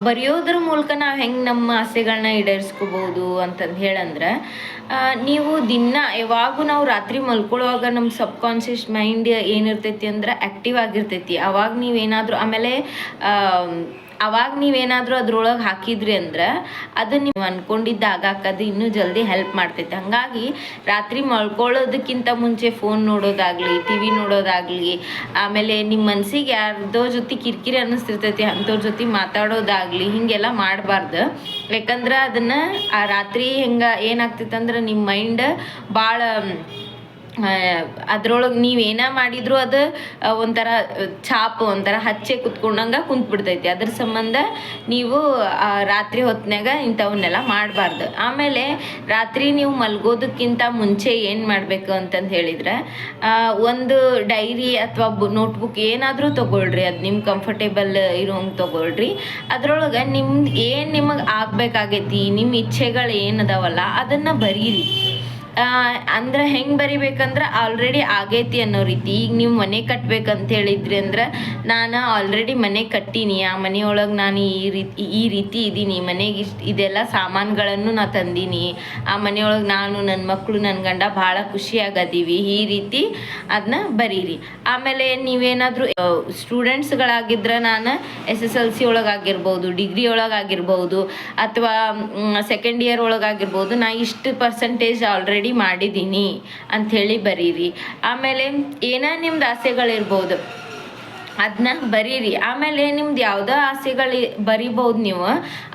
ಬರೆಯೋದ್ರ ಮೂಲಕ ನಾವು ಹೆಂಗೆ ನಮ್ಮ ಆಸೆಗಳನ್ನ ಈಡೇರಿಸ್ಕೋಬೋದು ಅಂತಂದು ಹೇಳಂದ್ರೆ, ನೀವು ದಿನ ಯಾವಾಗೂ ನಾವು ರಾತ್ರಿ ಮಲ್ಕೊಳ್ಳುವಾಗ ನಮ್ಮ ಸಬ್ಕಾನ್ಷಿಯಸ್ ಮೈಂಡ್ ಏನಿರ್ತೈತಿ ಅಂದ್ರೆ ಆ್ಯಕ್ಟಿವ್ ಆಗಿರ್ತೈತಿ. ಅವಾಗ ನೀವೇನಾದರೂ ಆಮೇಲೆ ಅವಾಗ ನೀವೇನಾದರೂ ಅದ್ರೊಳಗೆ ಹಾಕಿದ್ರಿ ಅಂದ್ರೆ ಅದು ನೀವು ಅಂದ್ಕೊಂಡಿದ್ದ ಆಗಾಕದು ಇನ್ನೂ ಜಲ್ದಿ ಹೆಲ್ಪ್ ಮಾಡ್ತೈತೆ. ಹಾಗಾಗಿ ರಾತ್ರಿ ಮಲ್ಕೊಳ್ಳೋದಕ್ಕಿಂತ ಮುಂಚೆ ಫೋನ್ ನೋಡೋದಾಗಲಿ, ಟಿ ವಿ ನೋಡೋದಾಗಲಿ, ಆಮೇಲೆ ನಿಮ್ಮ ಮನಸ್ಸಿಗೆ ಯಾರ್ದೋ ಜೊತೆ ಕಿರಿಕಿರಿ ಅನ್ನಿಸ್ತಿರ್ತೈತಿ ಅಂಥವ್ರ ಜೊತೆ ಮಾತಾಡೋದಾಗಲಿ ಹೀಗೆಲ್ಲ ಮಾಡಬಾರ್ದು. ಯಾಕಂದ್ರೆ ಅದನ್ನು ಆ ರಾತ್ರಿ ಹೆಂಗೆ ಏನಾಗ್ತೈತೆ ಅಂದ್ರೆ ನಿಮ್ಮ ಮೈಂಡ್ ಭಾಳ ಅದ್ರೊಳಗೆ ನೀವೇನ ಮಾಡಿದ್ರು ಅದು ಒಂಥರ ಛಾಪು ಒಂಥರ ಹಚ್ಚೆ ಕುತ್ಕೊಂಡಂಗೆ ಕುಂತ್ಬಿಡ್ತೈತಿ. ಅದ್ರ ಸಂಬಂಧ ನೀವು ರಾತ್ರಿ ಹೊತ್ನಾಗ ಇಂಥವನ್ನೆಲ್ಲ ಮಾಡಬಾರ್ದು. ಆಮೇಲೆ ರಾತ್ರಿ ನೀವು ಮಲ್ಗೋದಕ್ಕಿಂತ ಮುಂಚೆ ಏನು ಮಾಡಬೇಕು ಅಂತಂದು ಹೇಳಿದ್ರೆ, ಒಂದು ಡೈರಿ ಅಥವಾ ನೋಟ್ಬುಕ್ ಏನಾದರೂ ತೊಗೊಳ್ರಿ. ಅದು ನಿಮ್ಮ ಕಂಫರ್ಟೇಬಲ್ ಇರೋಂಗೆ ತೊಗೊಳ್ರಿ. ಅದ್ರೊಳಗೆ ನಿಮಗೆ ಆಗಬೇಕಾಗೈತಿ, ನಿಮ್ಮ ಇಚ್ಛೆಗಳು ಏನದಾವಲ್ಲ ಅದನ್ನು ಬರೀರಿ. ಅಂದ್ರೆ ಹೆಂಗೆ ಬರಿಬೇಕಂದ್ರೆ ಆಲ್ರೆಡಿ ಆಗೈತಿ ಅನ್ನೋ ರೀತಿ. ಈಗ ನೀವು ಮನೆ ಕಟ್ಬೇಕಂತ ಹೇಳಿದ್ರಿ ಅಂದ್ರೆ, ನಾನು ಆಲ್ರೆಡಿ ಮನೆ ಕಟ್ಟೀನಿ, ಆ ಮನೆಯೊಳಗೆ ನಾನು ಈ ರೀತಿ ಇದ್ದೀನಿ, ಮನೆಗೆ ಇದೆಲ್ಲ ಸಾಮಾನುಗಳನ್ನು ನಾನು ತಂದೀನಿ, ಆ ಮನೆಯೊಳಗೆ ನಾನು ನನ್ನ ಮಕ್ಕಳು ನನ್ನ ಗಂಡ ಭಾಳ ಖುಷಿಯಾಗದೀವಿ, ಈ ರೀತಿ ಅದನ್ನ ಬರೀರಿ. ಆಮೇಲೆ ನೀವೇನಾದರೂ ಸ್ಟೂಡೆಂಟ್ಸ್ಗಳಾಗಿದ್ರೆ, ನಾನು SSLC ಒಳಗಾಗಿರ್ಬೋದು, ಡಿಗ್ರಿ ಒಳಗಾಗಿರ್ಬೋದು, ಅಥವಾ ಸೆಕೆಂಡ್ ಇಯರ್ ಒಳಗಾಗಿರ್ಬೋದು, ನಾ ಇಷ್ಟು ಪರ್ಸೆಂಟೇಜ್ ಆಲ್ರೆಡಿ ಮಾಡಿದ್ದೀನಿ ಅಂಥೇಳಿ ಬರೀರಿ. ಆಮೇಲೆ ನಿಮ್ದು ಆಸೆಗಳಿರ್ಬೋದು ಅದನ್ನ ಬರೀರಿ. ಆಮೇಲೆ ನಿಮ್ದು ಯಾವುದೋ ಆಸೆಗಳು ಬರಿಬೋದು ನೀವು,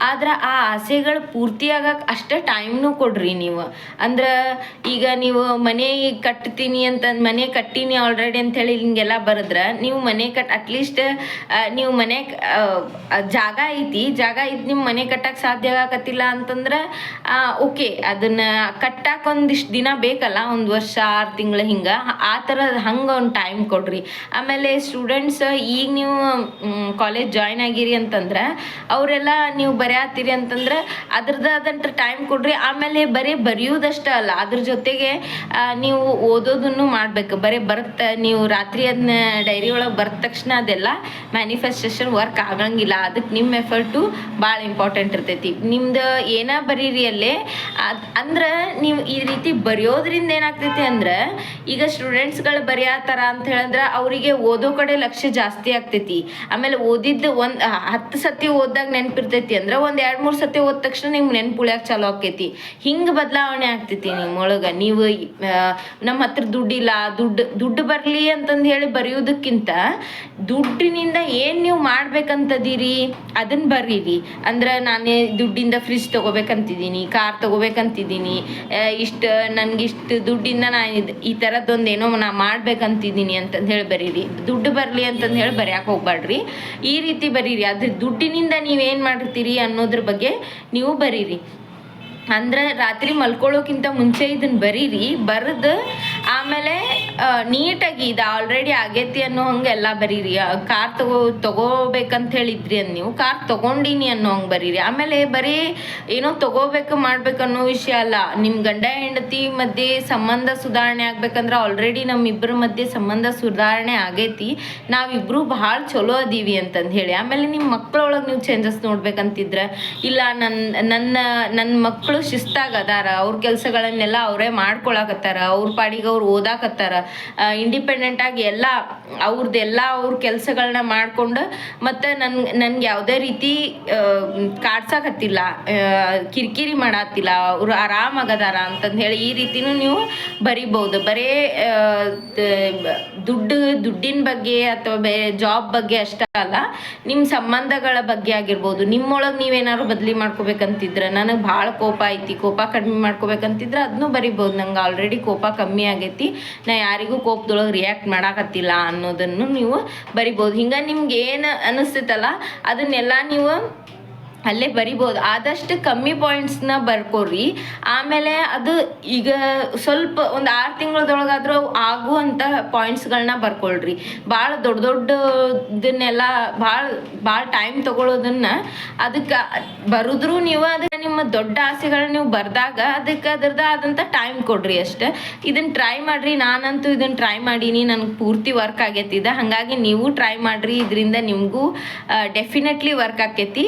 ಆದ್ರೆ ಆ ಆಸೆಗಳು ಪೂರ್ತಿ ಆಗಕ್ಕೆ ಅಷ್ಟೇ ಟೈಮ್ನೂ ಕೊಡ್ರಿ ನೀವು. ಅಂದ್ರೆ ಈಗ ನೀವು ಮನೆ ಕಟ್ತೀನಿ ಮನೆ ಕಟ್ಟೀನಿ ಆಲ್ರೆಡಿ ಅಂಥೇಳಿ ಹಿಂಗೆಲ್ಲ ಬರೆದ್ರೆ, ನೀವು ಮನೆ ಅಟ್ಲೀಸ್ಟ್ ನೀವು ಮನೆ ಜಾಗ ಐತಿ ನಿಮ್ಮ ಮನೆ ಕಟ್ಟಕ್ಕೆ ಸಾಧ್ಯ ಆಗಕತ್ತಿಲ್ಲ ಅಂತಂದ್ರೆ ಓಕೆ, ಅದನ್ನು ಕಟ್ಟಕ್ಕೆ ಒಂದಿಷ್ಟು ದಿನ ಬೇಕಲ್ಲ, 1 ವರ್ಷ 6 ತಿಂಗಳು ಹಿಂಗೆ, ಆ ಥರ ಹಂಗೆ ಒಂದು ಟೈಮ್ ಕೊಡ್ರಿ. ಆಮೇಲೆ ಸ್ಟೂಡೆಂಟ್ಸ್ ಈಗ ನೀವು ಕಾಲೇಜ್ ಜಾಯ್ನ್ ಆಗಿರಿ ಅಂತಂದ್ರೆ, ಅವರೆಲ್ಲ ನೀವು ಬರೆಯತ್ತೀರಿ ಅಂತಂದ್ರೆ ಅದ್ರದ್ದಾದಂಥ ಟೈಮ್ ಕೊಡ್ರಿ. ಆಮೇಲೆ ಬರೆಯೋದಷ್ಟೇ ಅಲ್ಲ, ಅದ್ರ ಜೊತೆಗೆ ನೀವು ಓದೋದನ್ನು ಮಾಡಬೇಕು. ನೀವು ರಾತ್ರಿ ಅದನ್ನ ಡೈರಿ ಒಳಗೆ ಬರೆದ ತಕ್ಷಣ ಅದೆಲ್ಲ ಮ್ಯಾನಿಫೆಸ್ಟೇಷನ್ ವರ್ಕ್ ಆಗಂಗಿಲ್ಲ. ಅದಕ್ಕೆ ನಿಮ್ಮ ಎಫರ್ಟು ಭಾಳ ಇಂಪಾರ್ಟೆಂಟ್ ಇರ್ತೈತಿ. ನಿಮ್ದು ಬರೀರಿ ಅಲ್ಲೇ. ಅಂದ್ರೆ ನೀವು ಈ ರೀತಿ ಬರೆಯೋದ್ರಿಂದ ಏನಾಗ್ತೈತಿ ಅಂದ್ರೆ, ಈಗ ಸ್ಟೂಡೆಂಟ್ಸ್ಗಳು ಬರೆಯತ್ತಾರ ಅಂತ ಹೇಳಿದ್ರೆ ಅವರಿಗೆ ಓದೋ ಕಡೆ ಲಕ್ಷ್ಯ ಜಾಸ್ತಿ ಆಗ್ತೈತಿ. ಆಮೇಲೆ ಓದಿದ್ದು 10 ಸತಿ ಓದ್ದಾಗ ನೆನಪಿರ್ತೈತಿ ಅಂದ್ರೆ 1-2-3 ಸತಿ ಓದ ತಕ್ಷಣ ನಿಮ್ಗೆ ನೆನಪು ಉಳಿಯಾಕ ಚಾಲು ಆಕೈತಿ. ಹಿಂಗೆ ಬದಲಾವಣೆ ಆಗ್ತೈತಿ ನಿಮ್ಮೊಳಗೆ. ನೀವು ನಮ್ಮ ಹತ್ರ ದುಡ್ಡಿಲ್ಲ, ದುಡ್ಡು ಬರಲಿ ಅಂತಂದು ಹೇಳಿ ಬರೆಯೋದಕ್ಕಿಂತ ದುಡ್ಡಿನಿಂದ ಏನು ನೀವು ಮಾಡ್ಬೇಕಂತದೀರಿ ಅದನ್ನು ಬರೀರಿ. ಅಂದ್ರೆ ನಾನೇ ದುಡ್ಡಿಂದ ಫ್ರಿಜ್ ತೊಗೋಬೇಕಂತಿದ್ದೀನಿ, ಕಾರ್ ತೊಗೋಬೇಕಂತಿದ್ದೀನಿ, ನನಗಿಷ್ಟು ದುಡ್ಡಿಂದ ನಾನು ಈ ಥರದ್ದೊಂದು ಏನೋ ನಾ ಮಾಡ್ಬೇಕಂತಿದ್ದೀನಿ ಅಂತಂದು ಹೇಳಿ ಬರೀರಿ. ದುಡ್ಡು ಬರಲಿ ಅಂತಂದು ಹೇಳಿ ಬರೆಯಕ್ಕೆ ಹೋಗ್ಬೇಡ್ರಿ. ಈ ರೀತಿ ಬರೀರಿ. ಅದ್ರ ದುಡ್ಡಿನಿಂದ ನೀವೇನು ಮಾಡಿರ್ತೀರಿ ಅನ್ನೋದ್ರ ಬಗ್ಗೆ ನೀವು ಬರೀರಿ. ಅಂದ್ರೆ ರಾತ್ರಿ ಮಲ್ಕೊಳ್ಳೋಕ್ಕಿಂತ ಮುಂಚೆ ಇದನ್ನು ಬರೀರಿ. ಬರೆದು ಆಮೇಲೆ ನೀಟಾಗಿ ಇದು ಆಲ್ರೆಡಿ ಆಗೈತಿ ಅನ್ನೋ ಹಂಗೆ ಎಲ್ಲ ಬರೀರಿ. ಕಾರ್ ತೊಗೋಬೇಕಂತ ಹೇಳಿದ್ರಿ ಅಂತ ನೀವು ಕಾರ್ ತೊಗೊಂಡಿನಿ ಅನ್ನೋ ಹಂಗೆ ಬರೀರಿ. ಆಮೇಲೆ ಬರೀ ಏನೋ ಮಾಡ್ಬೇಕು ಅನ್ನೋ ವಿಷಯ ಅಲ್ಲ. ನಿಮ್ಮ ಗಂಡ ಹೆಂಡತಿ ಮಧ್ಯೆ ಸಂಬಂಧ ಸುಧಾರಣೆ ಆಗ್ಬೇಕಂದ್ರೆ ಆಲ್ರೆಡಿ ನಮ್ಮಿಬ್ಬರ ಮಧ್ಯೆ ಸಂಬಂಧ ಸುಧಾರಣೆ ಆಗೈತಿ, ನಾವಿಬ್ಬರು ಭಾಳ ಚಲೋ ಅದೀವಿ ಅಂತಂದು ಹೇಳಿ. ಆಮೇಲೆ ನಿಮ್ಮ ಮಕ್ಕಳೊಳಗೆ ನೀವು ಚೇಂಜಸ್ ನೋಡ್ಬೇಕಂತಿದ್ರೆ, ಇಲ್ಲ ನನ್ನ ಮಕ್ಕಳು ಶಿಸ್ತಾಗದಾರ, ಅವ್ರ ಕೆಲಸಗಳನ್ನೆಲ್ಲ ಅವರೇ ಮಾಡ್ಕೊಳಕತ್ತಾರ, ಅವ್ರ ಪಾಡಿಗೆ ಅವ್ರು ಓದಾಕತ್ತಾರ, ಇಂಡಿಪೆಂಡೆಂಟ್ ಆಗಿ ಎಲ್ಲ ಅವ್ರ ಕೆಲಸಗಳನ್ನ ಮಾಡಿಕೊಂಡು, ಮತ್ತು ನನ್ಗೆ ಯಾವುದೇ ರೀತಿ ಕಾಡ್ಸಕತ್ತಿಲ್ಲ, ಕಿರಿಕಿರಿ ಮಾಡತ್ತಿಲ್ಲ, ಅವರು ಆರಾಮಾಗದಾರ ಅಂತಂದು ಹೇಳಿ ಈ ರೀತಿನೂ ನೀವು ಬರಿಬೋದು. ಬರೀ ದುಡ್ಡಿನ ಬಗ್ಗೆ ಅಥವಾ ಬೇರೆ ಜಾಬ್ ಬಗ್ಗೆ ಅಷ್ಟೇ ಅಲ್ಲ, ನಿಮ್ಮ ಸಂಬಂಧಗಳ ಬಗ್ಗೆ ಆಗಿರ್ಬೋದು. ನಿಮ್ಮೊಳಗೆ ನೀವೇನಾದ್ರು ಬದಲಿ ಮಾಡ್ಕೋಬೇಕಂತಿದ್ರೆ, ನನಗೆ ಭಾಳ ಕೋಪ ಐತಿ, ಕೋಪ ಕಡಿಮೆ ಮಾಡ್ಕೋಬೇಕಂತಿದ್ರೆ ಅದನ್ನೂ ಬರಿಬೋದು. ನಂಗೆ ಆಲ್ರೆಡಿ ಕೋಪ ಕಮ್ಮಿ ಆಗೈತಿ, ನಾ ಯಾರಿಗೂ ಕೋಪದೊಳಗೆ ರಿಯಾಕ್ಟ್ ಮಾಡಾಕತ್ತಿಲ್ಲ ಅನ್ನೋದನ್ನು ನೀವು ಬರಿಬೋದು. ಹಿಂಗೆ ನಿಮ್ಗೆ ಏನು ಅನ್ನಿಸ್ತೈತಲ್ಲ ಅದನ್ನೆಲ್ಲ ನೀವು ಅಲ್ಲೇ ಬರಿಬೋದು. ಆದಷ್ಟು ಕಮ್ಮಿ ಪಾಯಿಂಟ್ಸ್ನ ಬರ್ಕೋರಿ. ಆಮೇಲೆ ಅದು ಈಗ ಸ್ವಲ್ಪ ಒಂದು 6 ತಿಂಗಳದೊಳಗಾದ್ರೂ ಆಗುವಂಥ ಪಾಯಿಂಟ್ಸ್ಗಳನ್ನ ಬರ್ಕೊಳ್ರಿ. ಭಾಳ ದೊಡ್ಡದನ್ನೆಲ್ಲ ಭಾಳ ಟೈಮ್ ತೊಗೊಳೋದನ್ನು ಅದಕ್ಕೆ ಬರೆದ್ರೂ ನೀವು ಅದಕ್ಕೆ ನಿಮ್ಮ ದೊಡ್ಡ ಆಸೆಗಳನ್ನ ನೀವು ಬರೆದಾಗ ಅದಕ್ಕೆ ಆದಂಥ ಟೈಮ್ ಕೊಡ್ರಿ ಅಷ್ಟೆ. ಇದನ್ನು ಟ್ರೈ ಮಾಡಿರಿ. ನಾನಂತೂ ಇದನ್ನು ಟ್ರೈ ಮಾಡೀನಿ, ನನಗೆ ಪೂರ್ತಿ ವರ್ಕ್ ಆಗೈತಿದೆ. ಹಾಗಾಗಿ ನೀವು ಟ್ರೈ ಮಾಡಿರಿ, ಇದರಿಂದ ನಿಮಗೂ ಡೆಫಿನೆಟ್ಲಿ ವರ್ಕ್ ಆಕೈತಿ.